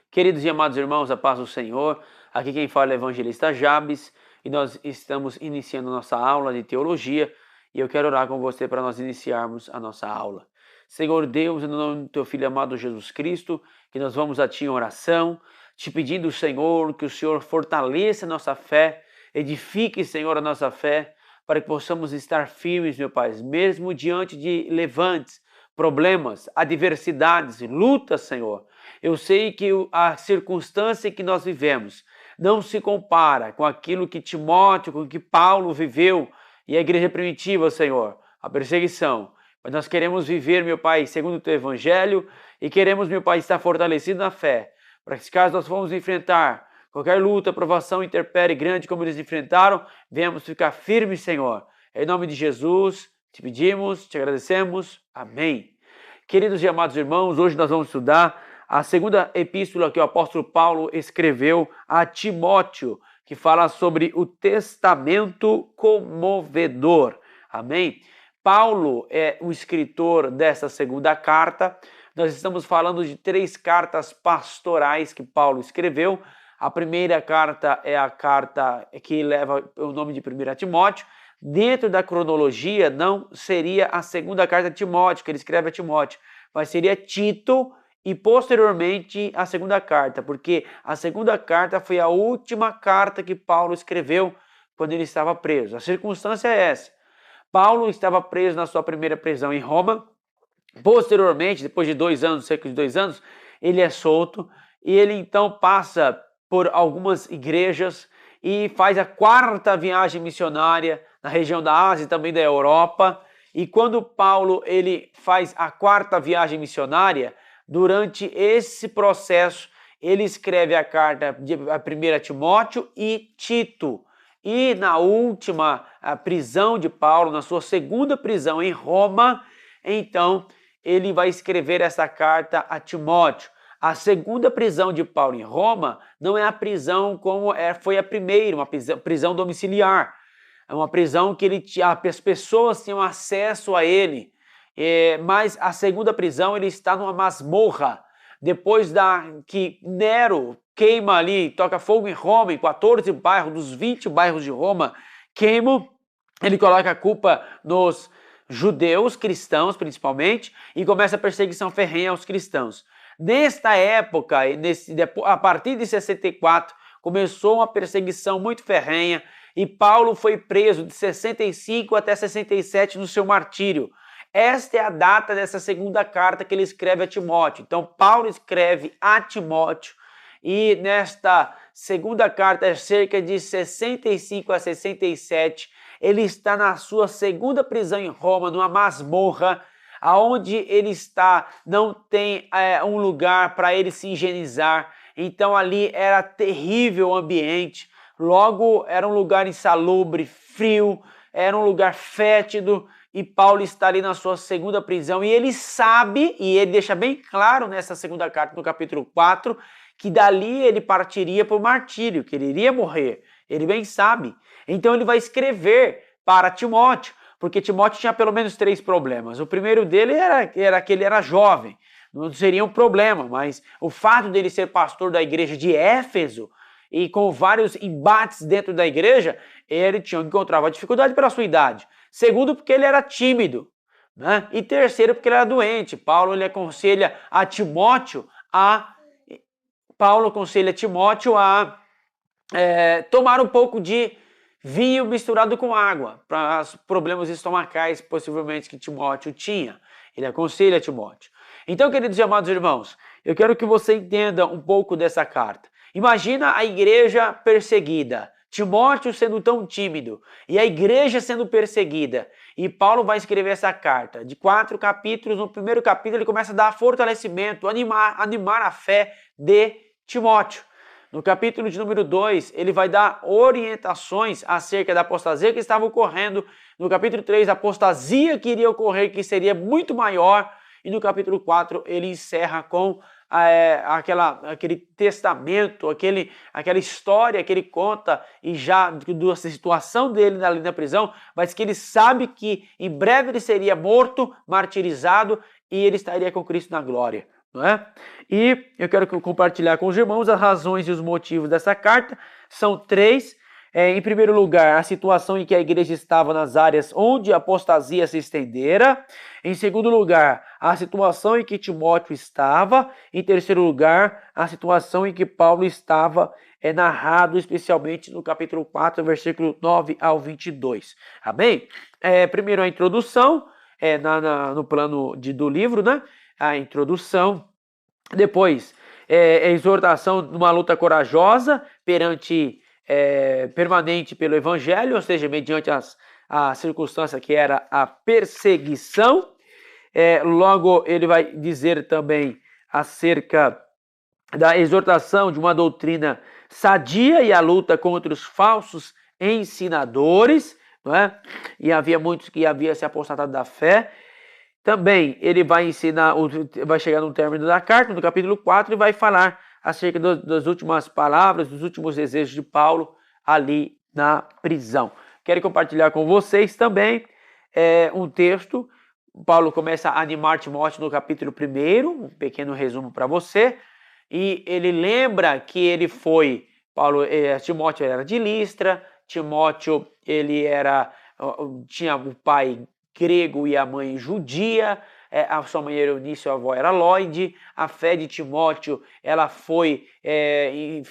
Queridos e amados irmãos, a paz do Senhor, aqui quem fala é o evangelista Jabes e nós estamos iniciando nossa aula de teologia e eu quero orar com você para nós iniciarmos a nossa aula. Senhor Deus, no nome do teu Filho amado Jesus Cristo, que nós vamos a ti em oração, te pedindo, Senhor, que o Senhor fortaleça a nossa fé, edifique, Senhor, a nossa fé, para que possamos estar firmes, meu Pai, mesmo diante de levantes, problemas, adversidades, lutas, Senhor. Eu sei que a circunstância que nós vivemos não se compara com aquilo que Timóteo, com que Paulo viveu e a igreja primitiva, Senhor, a perseguição. Mas nós queremos viver, meu Pai, segundo o teu evangelho e queremos, meu Pai, estar fortalecido na fé, para que caso nós formos enfrentar qualquer luta, provação, intempérie grande como eles enfrentaram, venhamos ficar firmes, Senhor. Em nome de Jesus, te pedimos, te agradecemos. Amém. Queridos e amados irmãos, hoje nós vamos estudar a segunda epístola que o apóstolo Paulo escreveu a Timóteo, que fala sobre o testamento comovedor. Amém? Paulo é o escritor dessa segunda carta. Nós estamos falando de 3 cartas pastorais que Paulo escreveu. A primeira carta é a carta que leva o nome de 1 Timóteo. Dentro da cronologia, não seria a segunda carta de Timóteo, que ele escreve a Timóteo, mas seria Tito e posteriormente a segunda carta, porque a segunda carta foi a última carta que Paulo escreveu quando ele estava preso. A circunstância é essa. Paulo estava preso na sua primeira prisão em Roma. Posteriormente, depois de 2 anos, cerca de 2 anos, ele é solto e ele então passa por algumas igrejas e faz a 4ª viagem missionária na região da Ásia e também da Europa. E quando Paulo ele faz a 4ª viagem missionária, durante esse processo, ele escreve a carta de 1 Timóteo e Tito. E na última prisão de Paulo, na sua segunda prisão em Roma, então ele vai escrever essa carta a Timóteo. A segunda prisão de Paulo em Roma não é a prisão como foi a primeira, uma prisão domiciliar. É uma prisão que as pessoas tinham acesso a ele. Mas a segunda prisão ele está numa masmorra. Depois que Nero queima ali, toca fogo em Roma, em 14 bairros, dos 20 bairros de Roma, queimam, ele coloca a culpa nos judeus, cristãos principalmente, e começa a perseguição ferrenha aos cristãos. Nesta época, a partir de 64, começou uma perseguição muito ferrenha e Paulo foi preso de 65 até 67 no seu martírio. Esta é a data dessa segunda carta que ele escreve a Timóteo. Então, Paulo escreve a Timóteo e nesta segunda carta, cerca de 65 a 67, ele está na sua segunda prisão em Roma, numa masmorra, aonde ele está, não tem um lugar para ele se higienizar. Então, ali era terrível o ambiente. Logo, era um lugar insalubre, frio, era um lugar fétido. E Paulo está ali na sua segunda prisão e ele sabe, e ele deixa bem claro nessa segunda carta, no capítulo 4, que dali ele partiria para o martírio, que ele iria morrer. Ele bem sabe. Então ele vai escrever para Timóteo, porque Timóteo tinha pelo menos 3 problemas. O primeiro dele era que ele era jovem, não seria um problema, mas o fato dele ser pastor da igreja de Éfeso e com vários embates dentro da igreja, ele encontrava dificuldade pela sua idade. Segundo, porque ele era tímido, né? E terceiro, porque ele era doente. Paulo aconselha Timóteo a tomar um pouco de vinho misturado com água para os problemas estomacais, possivelmente, que Timóteo tinha. Ele aconselha Timóteo. Então, queridos e amados irmãos, eu quero que você entenda um pouco dessa carta. Imagina a igreja perseguida, Timóteo sendo tão tímido e a igreja sendo perseguida. E Paulo vai escrever essa carta de 4 capítulos. No primeiro capítulo ele começa a dar fortalecimento, animar a fé de Timóteo. No capítulo de número 2, ele vai dar orientações acerca da apostasia que estava ocorrendo. No capítulo 3, a apostasia que iria ocorrer, que seria muito maior. E no capítulo 4, ele encerra com aquele testamento, aquela história que ele conta e já da situação dele ali na prisão, mas que ele sabe que em breve ele seria morto, martirizado e ele estaria com Cristo na glória. não é? E eu quero compartilhar com os irmãos as razões e os motivos dessa carta. São três. Em primeiro lugar, a situação em que a igreja estava nas áreas onde a apostasia se estendera. Em segundo lugar, a situação em que Timóteo estava. Em terceiro lugar, a situação em que Paulo estava, narrado especialmente no capítulo 4, versículo 9 ao 22. Amém? Primeiro a introdução, no plano do livro, né? A introdução. Depois, a exortação numa luta corajosa permanente pelo evangelho, ou seja, mediante a circunstância que era a perseguição. Logo, ele vai dizer também acerca da exortação de uma doutrina sadia e a luta contra os falsos ensinadores, não é? E havia muitos que haviam se apostatado da fé. Também ele vai ensinar, vai chegar no término da carta, no capítulo 4, e vai falar acerca das últimas palavras, dos últimos desejos de Paulo ali na prisão. Quero compartilhar com vocês também um texto. Paulo começa a animar Timóteo no capítulo 1, um pequeno resumo para você. E ele lembra que ele foi, Timóteo era de Listra, Timóteo tinha o pai grego e a mãe judia, a sua mãe era Eunice, a avó era Lloyd. A fé de Timóteo, ela foi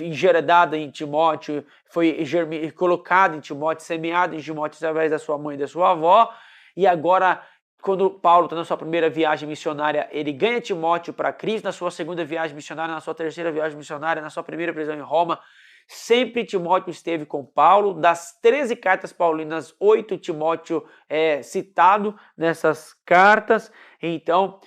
engeradada em Timóteo, foi colocada em Timóteo, semeada em Timóteo através da sua mãe e da sua avó. E agora, quando Paulo está na sua primeira viagem missionária, ele ganha Timóteo para Cristo, na sua segunda viagem missionária, na sua terceira viagem missionária, na sua primeira prisão em Roma. Sempre Timóteo esteve com Paulo. Das 13 cartas paulinas, 8 Timóteo é citado nessas cartas. Então,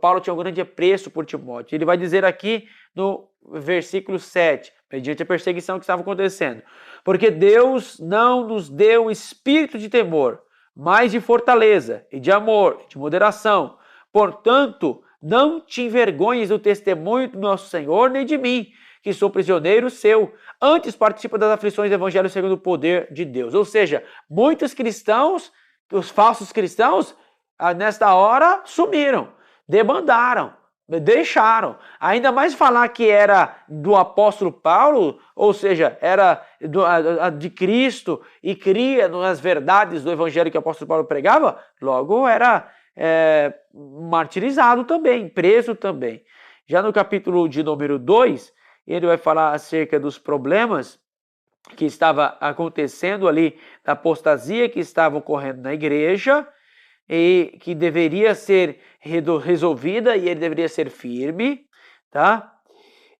Paulo tinha um grande apreço por Timóteo. Ele vai dizer aqui no versículo 7, mediante a perseguição que estava acontecendo: porque Deus não nos deu espírito de temor, mas de fortaleza e de amor, de moderação. Portanto, não te envergonhes do testemunho do nosso Senhor, nem de mim, que sou prisioneiro seu. Antes participa das aflições do evangelho segundo o poder de Deus. Ou seja, muitos cristãos, os falsos cristãos, nesta hora sumiram, debandaram, deixaram. Ainda mais falar que era do apóstolo Paulo, ou seja, era de Cristo e cria nas verdades do evangelho que o apóstolo Paulo pregava, logo era martirizado também, preso também. Já no capítulo de número 2, ele vai falar acerca dos problemas que estava acontecendo ali, da apostasia que estava ocorrendo na igreja e que deveria ser resolvida, e ele deveria ser firme, tá?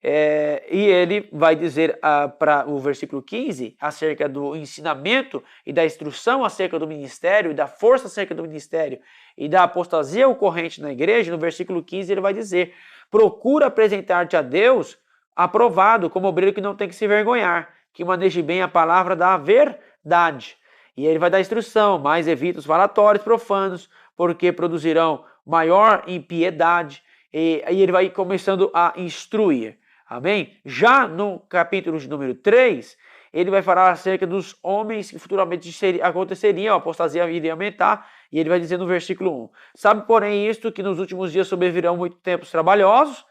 E ele vai dizer para o versículo 15 acerca do ensinamento e da instrução acerca do ministério e da força acerca do ministério e da apostasia ocorrente na igreja. No versículo 15 ele vai dizer: procura apresentar-te a Deus aprovado, como obreiro que não tem que se vergonhar, que maneje bem a palavra da verdade. E ele vai dar instrução: mas evita os falatórios profanos, porque produzirão maior impiedade. E ele vai começando a instruir. Amém? Já no capítulo de número 3, ele vai falar acerca dos homens que futuramente aconteceriam, a apostasia iria aumentar, e ele vai dizer no versículo 1: sabe, porém, isto, que nos últimos dias sobrevirão muitos tempos trabalhosos,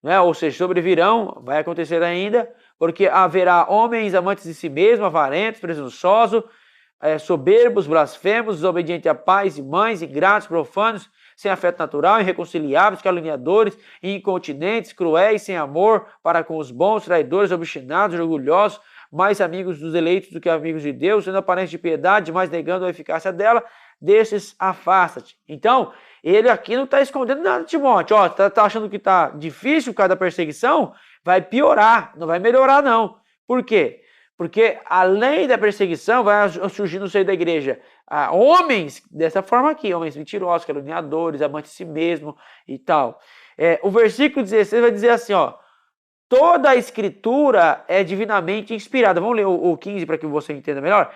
né? Ou seja, sobrevirão, vai acontecer ainda, porque haverá homens amantes de si mesmos, avarentos, presunçosos, soberbos, blasfemos, desobedientes a pais e mães, ingratos, profanos, sem afeto natural, irreconciliáveis, caluniadores, incontinentes, cruéis, sem amor para com os bons, traidores, obstinados, orgulhosos, mais amigos dos eleitos do que amigos de Deus, sendo aparentes de piedade, mas negando a eficácia dela. Desses afasta-te. Então, ele aqui não está escondendo nada de Timóteo. Tá achando que está difícil por causa da perseguição? Vai piorar, não vai melhorar não. Por quê? Porque além da perseguição, vai surgir no seio da igreja homens dessa forma aqui, homens mentirosos, caluniadores, amantes de si mesmo e tal. O versículo 16 vai dizer assim, toda a escritura é divinamente inspirada. Vamos ler o 15 para que você entenda melhor.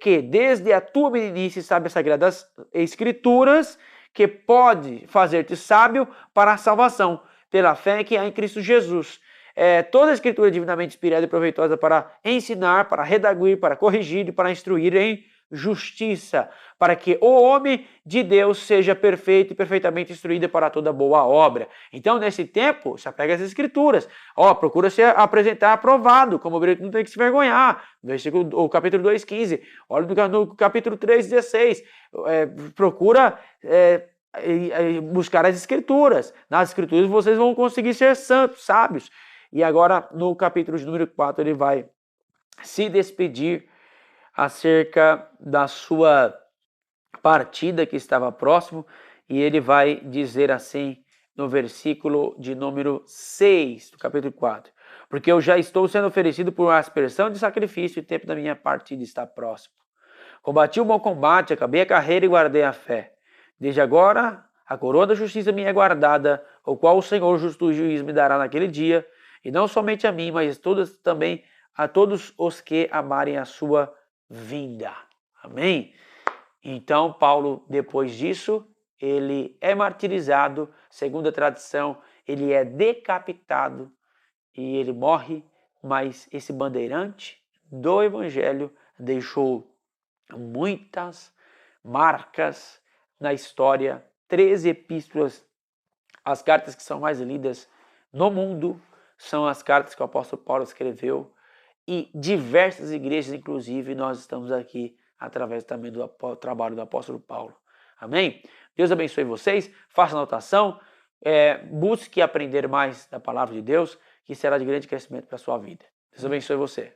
Que desde a tua meninice sabe as sagradas escrituras, que pode fazer-te sábio para a salvação, pela fé que há em Cristo Jesus. Toda a escritura é divinamente inspirada e proveitosa para ensinar, para redaguir, para corrigir e para instruir em justiça, para que o homem de Deus seja perfeito e perfeitamente instruído para toda boa obra. Então, nesse tempo, se apega às Escrituras. Procura se apresentar aprovado, como o não tem que se vergonhar. O capítulo 2,15. Olha no capítulo 3,16. Procura buscar as Escrituras. Nas Escrituras vocês vão conseguir ser santos, sábios. E agora, no capítulo de número 4, ele vai se despedir acerca da sua partida que estava próximo, e ele vai dizer assim no versículo de número 6 do capítulo 4: porque eu já estou sendo oferecido por aspersão de sacrifício e o tempo da minha partida está próximo. Combati o bom combate, acabei a carreira e guardei a fé. Desde agora, a coroa da justiça me é guardada, o qual o Senhor, justo juiz, me dará naquele dia, e não somente a mim, mas também a todos os que amarem a sua vinda. Amém? Então, Paulo, depois disso, ele é martirizado, segundo a tradição, ele é decapitado e ele morre, mas esse bandeirante do evangelho deixou muitas marcas na história, 13 epístolas, as cartas que são mais lidas no mundo, são as cartas que o apóstolo Paulo escreveu, e diversas igrejas, inclusive, nós estamos aqui através também do trabalho do apóstolo Paulo. Amém? Deus abençoe vocês, faça anotação, busque aprender mais da palavra de Deus, que será de grande crescimento para a sua vida. Deus abençoe você.